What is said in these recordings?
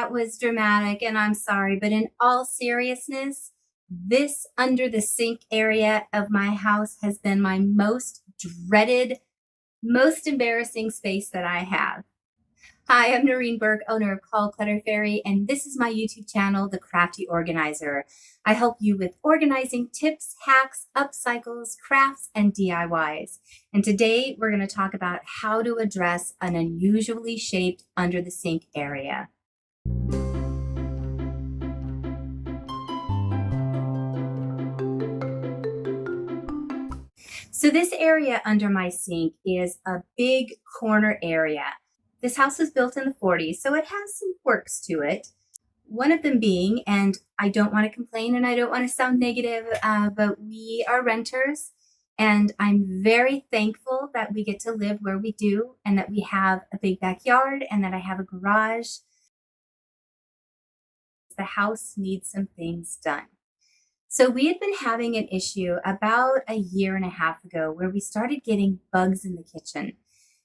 that was dramatic and I'm sorry, but in all seriousness, this under the sink area of my house has been my most dreaded, most embarrassing space that I have. Hi, I'm Noreen Burke, owner of Call Clutter Fairy, and this is my YouTube channel, The Crafty Organizer. I help you with organizing tips, hacks, upcycles, crafts, and DIYs. And today we're going to talk about how to address an unusually shaped under the sink area. So this area under my sink is a big corner area. This house was built in the 40s, so it has some quirks to it. One of them being, and I don't want to complain and I don't want to sound negative, but we are renters, and I'm very thankful that we get to live where we do and that we have a big backyard and that I have a garage. The house needs some things done. So we had been having an issue about a year and a half ago where we started getting bugs in the kitchen.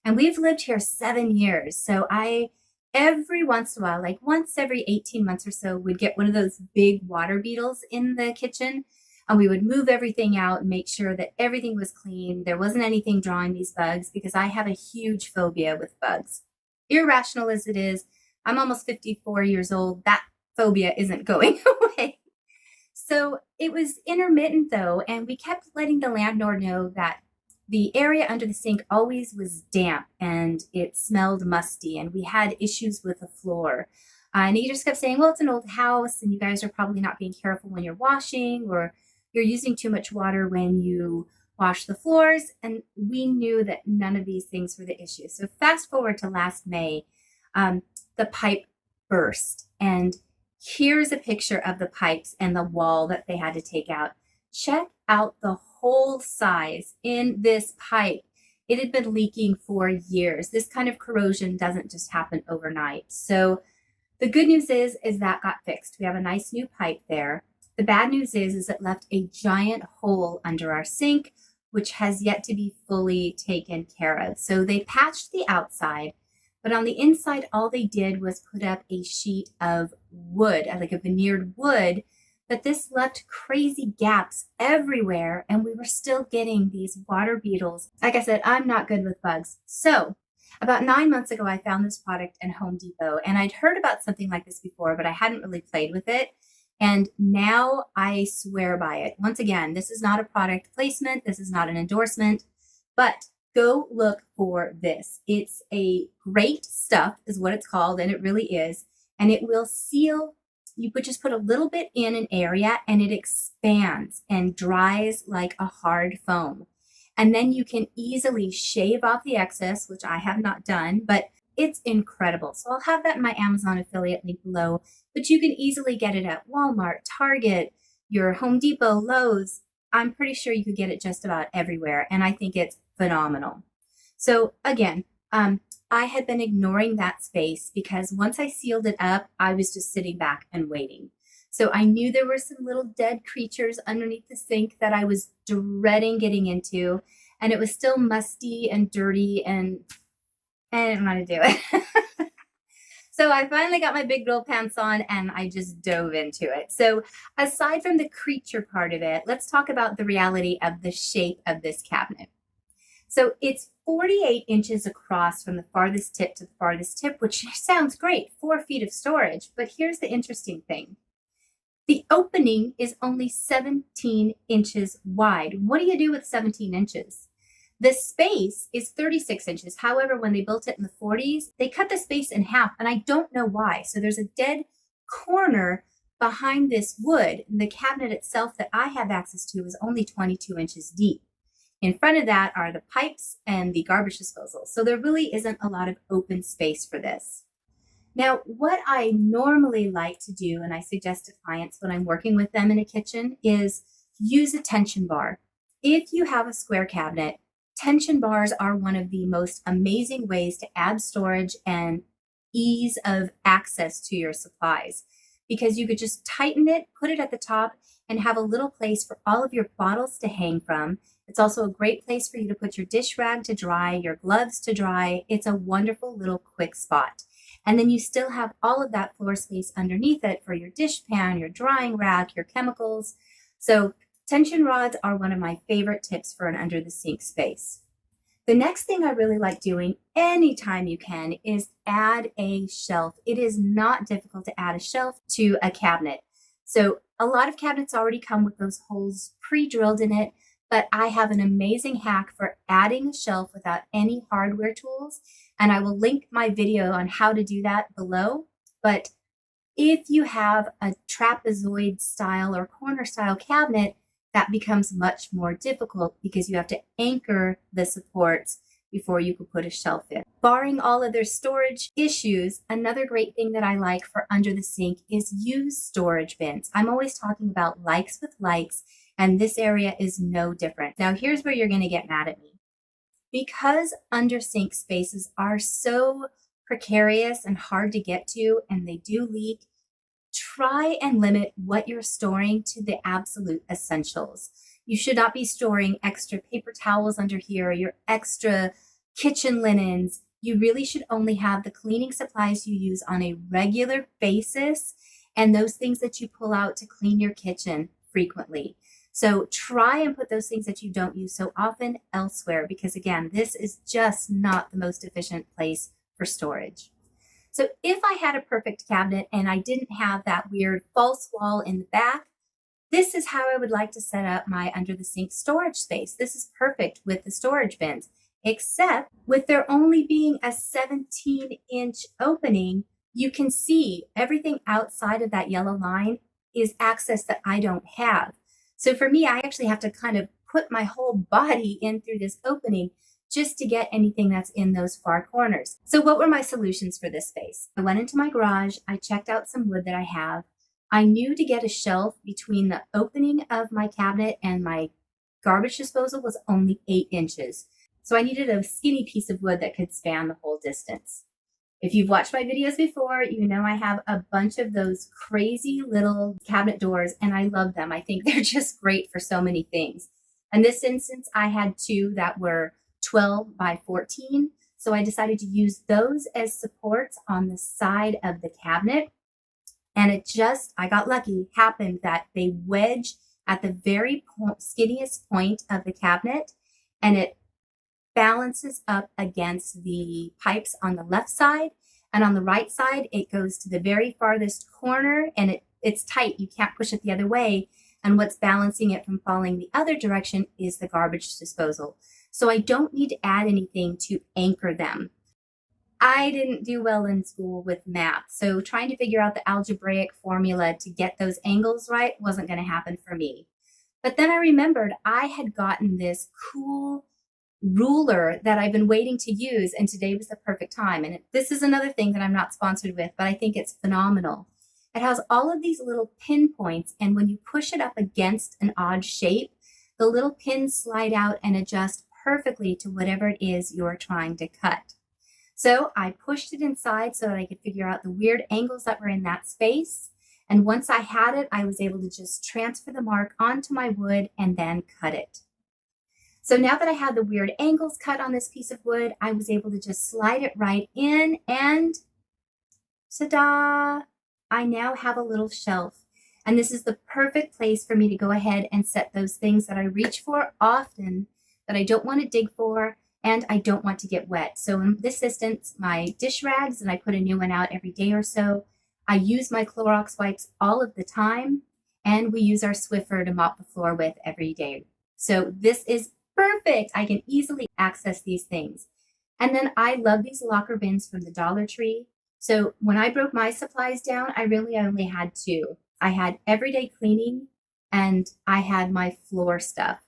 And we've lived here 7 years. So every once in a while, like once every 18 months or so, would get one of those big water beetles in the kitchen. And we would move everything out and make sure that everything was clean. There wasn't anything drawing these bugs because I have a huge phobia with bugs. Irrational as it is, I'm almost 54 years old. That phobia isn't going away. So it was intermittent though, and we kept letting the landlord know that the area under the sink always was damp and it smelled musty, and we had issues with the floor. And he just kept saying, well, it's an old house and you guys are probably not being careful when you're washing, or you're using too much water when you wash the floors. And we knew that none of these things were the issue. So fast forward to last May, the pipe burst, and here's a picture of the pipes and the wall that they had to take out. Check out the hole size in this pipe. It had been leaking for years. This kind of corrosion doesn't just happen overnight. So the good news is that got fixed. We have a nice new pipe there. The bad news is it left a giant hole under our sink, which has yet to be fully taken care of. So they patched the outside, but on the inside, all they did was put up a sheet of wood, like a veneered wood, but this left crazy gaps everywhere, and we were still getting these water beetles. Like I said, I'm not good with bugs. So about 9 months ago, I found this product in Home Depot, and I'd heard about something like this before, but I hadn't really played with it. And now I swear by it. Once again, this is not a product placement. This is not an endorsement, but go look for this. It's a great stuff is what it's called, and it really is. And it will seal. You could just put a little bit in an area and it expands and dries like a hard foam. And then you can easily shave off the excess, which I have not done, but it's incredible. So I'll have that in my Amazon affiliate link below, but you can easily get it at Walmart, Target, your Home Depot, Lowe's. I'm pretty sure you could get it just about everywhere. And I think it's phenomenal. So again, I had been ignoring that space because once I sealed it up, I was just sitting back and waiting. So I knew there were some little dead creatures underneath the sink that I was dreading getting into, and it was still musty and dirty, and I didn't want to do it. So I finally got my big girl pants on and I just dove into it. So aside from the creature part of it, let's talk about the reality of the shape of this cabinet. So it's 48 inches across from the farthest tip to the farthest tip, which sounds great, 4 feet of storage. But here's the interesting thing. The opening is only 17 inches wide. What do you do with 17 inches? The space is 36 inches. However, when they built it in the 40s, they cut the space in half, and I don't know why. So there's a dead corner behind this wood. And the cabinet itself that I have access to is only 22 inches deep. In front of that are the pipes and the garbage disposal. So there really isn't a lot of open space for this. Now, what I normally like to do, and I suggest to clients when I'm working with them in a kitchen, is use a tension bar. If you have a square cabinet, tension bars are one of the most amazing ways to add storage and ease of access to your supplies, because you could just tighten it, put it at the top, and have a little place for all of your bottles to hang from. It's also a great place for you to put your dish rag to dry, your gloves to dry. It's a wonderful little quick spot. And then you still have all of that floor space underneath it for your dish pan, your drying rack, your chemicals. So tension rods are one of my favorite tips for an under the sink space. The next thing I really like doing anytime you can is add a shelf. It is not difficult to add a shelf to a cabinet. So a lot of cabinets already come with those holes pre-drilled in it, but I have an amazing hack for adding a shelf without any hardware tools, and I will link my video on how to do that below. But if you have a trapezoid style or corner style cabinet, that becomes much more difficult because you have to anchor the supports before you can put a shelf in. Barring all other storage issues, another great thing that I like for under the sink is use storage bins. I'm always talking about likes with likes, and this area is no different. Now, here's where you're going to get mad at me. Because under sink spaces are so precarious and hard to get to, and they do leak, try and limit what you're storing to the absolute essentials. You should not be storing extra paper towels under here, your extra kitchen linens. You really should only have the cleaning supplies you use on a regular basis and those things that you pull out to clean your kitchen frequently. So try and put those things that you don't use so often elsewhere, because again, this is just not the most efficient place for storage. So if I had a perfect cabinet and I didn't have that weird false wall in the back, this is how I would like to set up my under the sink storage space. This is perfect with the storage bins, except with there only being a 17-inch opening, you can see everything outside of that yellow line is access that I don't have. So for me, I actually have to kind of put my whole body in through this opening just to get anything that's in those far corners. So what were my solutions for this space? I went into my garage, I checked out some wood that I have. I knew to get a shelf between the opening of my cabinet and my garbage disposal was only 8 inches. So I needed a skinny piece of wood that could span the whole distance. If you've watched my videos before, you know I have a bunch of those crazy little cabinet doors, and I love them. I think they're just great for so many things. In this instance, I had 2 that were 12 by 14. So I decided to use those as supports on the side of the cabinet. And it just, I got lucky, happened that they wedge at the very skinniest point of the cabinet, and it balances up against the pipes on the left side. And on the right side, it goes to the very farthest corner, and it's tight. You can't push it the other way. And what's balancing it from falling the other direction is the garbage disposal. So I don't need to add anything to anchor them. I didn't do well in school with math, so trying to figure out the algebraic formula to get those angles right wasn't going to happen for me. But then I remembered I had gotten this cool ruler that I've been waiting to use, and today was the perfect time. And this is another thing that I'm not sponsored with, but I think it's phenomenal. It has all of these little pinpoints, and when you push it up against an odd shape, the little pins slide out and adjust perfectly to whatever it is you're trying to cut. So I pushed it inside so that I could figure out the weird angles that were in that space. And once I had it, I was able to just transfer the mark onto my wood and then cut it. So now that I had the weird angles cut on this piece of wood, I was able to just slide it right in, and ta-da! I now have a little shelf. And this is the perfect place for me to go ahead and set those things that I reach for often, that I don't want to dig for, and I don't want to get wet. So in this instance, my dish rags, and I put a new one out every day or so. I use my Clorox wipes all of the time, and we use our Swiffer to mop the floor with every day. So this is perfect. I can easily access these things. And then I love these locker bins from the Dollar Tree. So when I broke my supplies down, I really only had 2. I had everyday cleaning, and I had my floor stuff.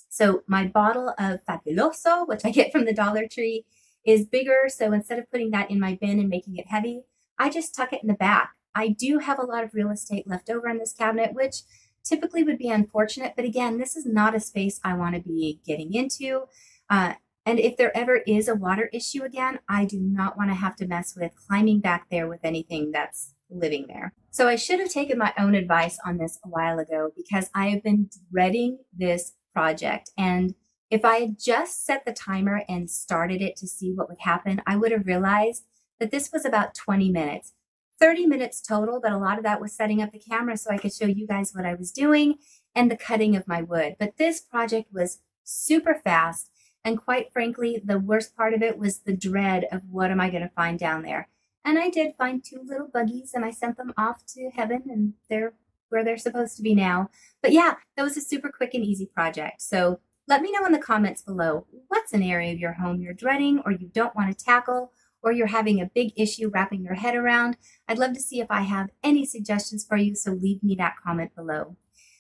So my bottle of Fabuloso, which I get from the Dollar Tree, is bigger. So instead of putting that in my bin and making it heavy, I just tuck it in the back. I do have a lot of real estate left over in this cabinet, which typically would be unfortunate. But again, this is not a space I want to be getting into. And if there ever is a water issue again, I do not want to have to mess with climbing back there with anything that's living there. So I should have taken my own advice on this a while ago, because I have been dreading this project. And if I had just set the timer and started it to see what would happen, I would have realized that this was about 20 minutes. 30 minutes total, but a lot of that was setting up the camera so I could show you guys what I was doing and the cutting of my wood. But this project was super fast, and quite frankly, the worst part of it was the dread of what am I going to find down there. And I did find 2 little buggies, and I sent them off to heaven, and they're where they're supposed to be now. But yeah, that was a super quick and easy project. So let me know in the comments below, what's an area of your home you're dreading or you don't want to tackle, or you're having a big issue wrapping your head around. I'd love to see if I have any suggestions for you, so leave me that comment below.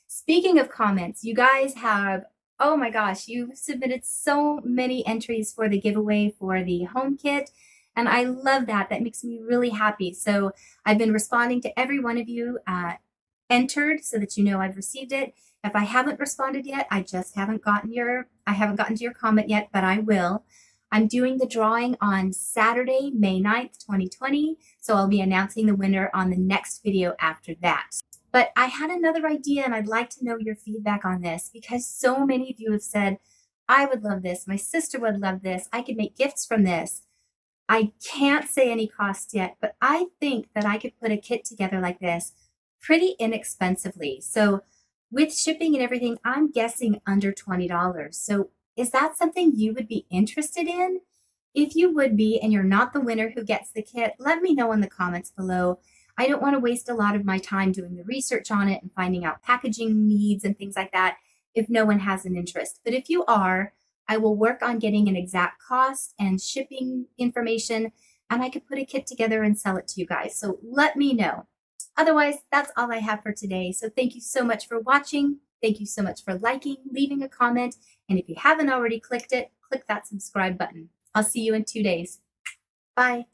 Speaking of comments, you guys have, oh my gosh, you submitted so many entries for the giveaway for the home kit, and I love that. That makes me really happy. So I've been responding to every one of you entered so that you know I've received it. If I haven't responded yet, I haven't gotten to your comment yet, but I will. I'm doing the drawing on Saturday, May 9th, 2020. So I'll be announcing the winner on the next video after that. But I had another idea, and I'd like to know your feedback on this, because so many of you have said, I would love this. My sister would love this. I could make gifts from this. I can't say any cost yet, but I think that I could put a kit together like this pretty inexpensively. So with shipping and everything, I'm guessing under $20. So is that something you would be interested in? If you would be, and you're not the winner who gets the kit, let me know in the comments below. I don't want to waste a lot of my time doing the research on it and finding out packaging needs and things like that if no one has an interest. But if you are, I will work on getting an exact cost and shipping information, and I could put a kit together and sell it to you guys. So let me know. Otherwise, that's all I have for today. So thank you so much for watching. Thank you so much for liking, leaving a comment. And if you haven't already clicked it, click that subscribe button. I'll see you in 2 days. Bye.